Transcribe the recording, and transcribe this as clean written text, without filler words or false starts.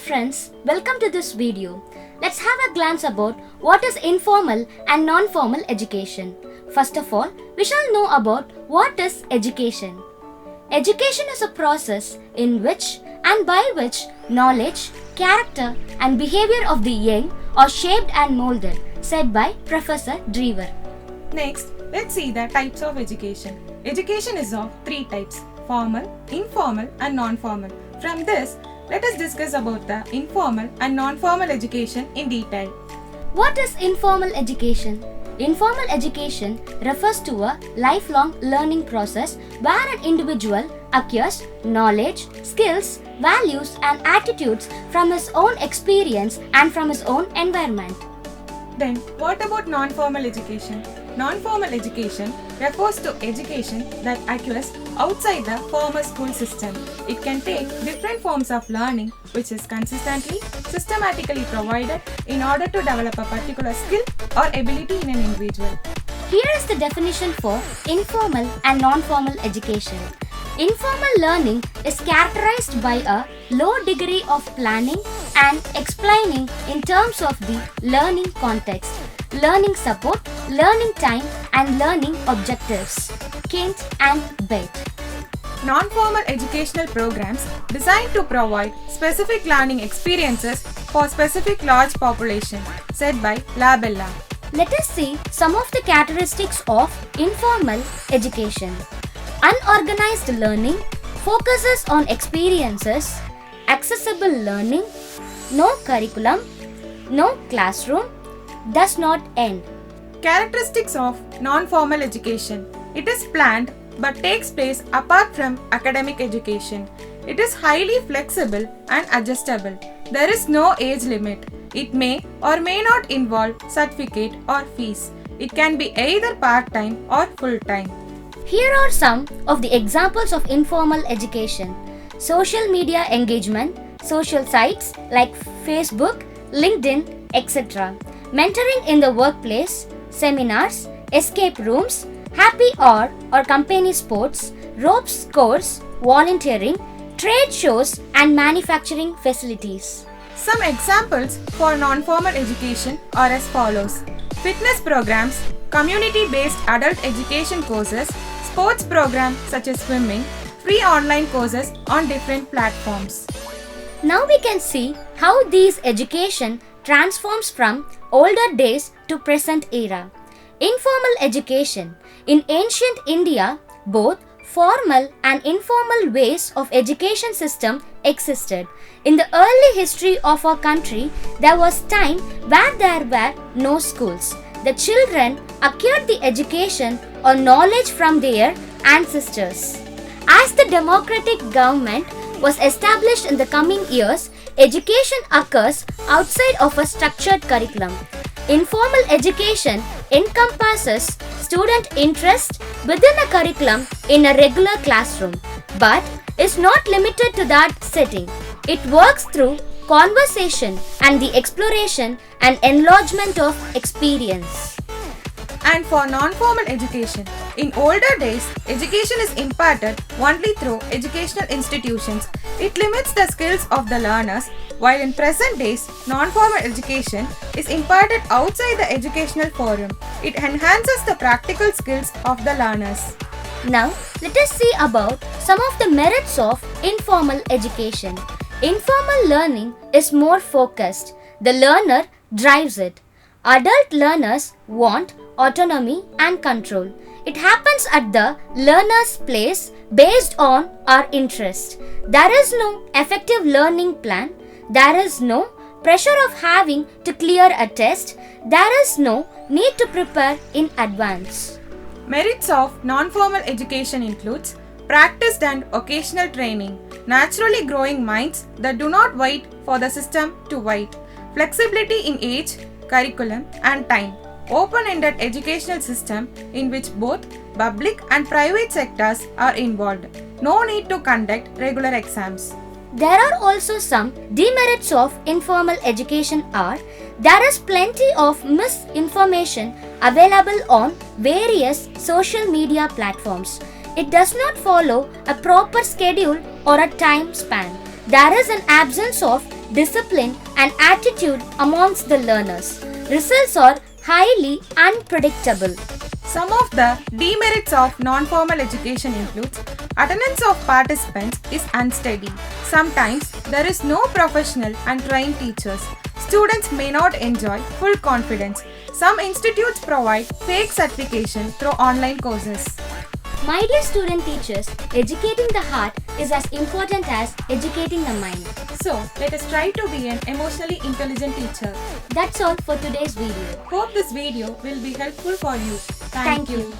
friends, welcome to this video. Let's have a glance about what is informal and non-formal education. First of all, we shall know about what is education. Education is a process in which and by which knowledge, character and behavior of the young are shaped and molded, said by Professor Drever. Next, let's see the types of education. Education is of three types: formal, informal and non-formal. From this, let us discuss about the informal and non-formal education in detail. What is informal education? Informal education refers to a lifelong learning process where an individual acquires knowledge, skills, values and attitudes from his own experience and from his own environment. Then, what about non-formal education? Non-formal education refers to education that occurs outside the formal school system. It can take different forms of learning which is consistently, systematically provided in order to develop a particular skill or ability in an individual. Here is the definition for informal and non-formal education. Informal learning is characterized by a low degree of planning and explaining in terms of the learning context, learning support, learning time and learning objectives. Kent and Bate. Non-formal educational programs designed to provide specific learning experiences for specific large population, said by Labella. Let us see some of the characteristics of informal education. Unorganized learning focuses on experiences, accessible learning, no curriculum, no classroom, does not end. Characteristics of non-formal education. It is planned but takes place apart from academic education. It is highly flexible and adjustable. There is no age limit. It may or may not involve certificate or fees. It can be either part-time or full-time. Here are some of the examples of informal education. Social media engagement, social sites like Facebook, LinkedIn, etc. Mentoring in the workplace, seminars, escape rooms, happy hour or company sports, ropes course, volunteering, trade shows and manufacturing facilities. Some examples for non-formal education are as follows: fitness programs, community-based adult education courses, sports programs such as swimming, free online courses on different platforms. Now we can see how these education transforms from older days to present era. Informal education. In ancient India, both formal and informal ways of education system existed. In the early history of our country, there was time where there were no schools. The children acquired the education or knowledge from their ancestors. As the democratic government was established in the coming years, education occurs outside of a structured curriculum. Informal education encompasses student interest within a curriculum in a regular classroom, but is not limited to that setting. It works through conversation and the exploration and enlargement of experience. And for non-formal education, in older days, education is imparted only through educational institutions. It limits the skills of the learners, while in present days, non-formal education is imparted outside the educational forum. It enhances the practical skills of the learners. Now, let us see about some of the merits of informal education. Informal learning is more focused. The learner drives it. Adult learners want autonomy and control. It happens at the learner's place based on our interest. There is no effective learning plan. There is no pressure of having to clear a test. There is no need to prepare in advance. Merits of non-formal education includes practiced and occasional training, naturally growing minds that do not wait for the system to wait, flexibility in age, curriculum and time, open-ended educational system in which both public and private sectors are involved, no need to conduct regular exams. There are also some demerits of informal education are there is plenty of misinformation available on various social media platforms. It does not follow a proper schedule or a time span. There is an absence of discipline, and attitude amongst the learners. Results are highly unpredictable. Some of the demerits of non-formal education includes attendance of participants is unsteady. Sometimes there is no professional and trained teachers. Students may not enjoy full confidence. Some institutes provide fake certification through online courses. My dear student teachers, educating the heart is as important as educating the mind. So, let us try to be an emotionally intelligent teacher. That's all for today's video. Hope this video will be helpful for you. Thank you.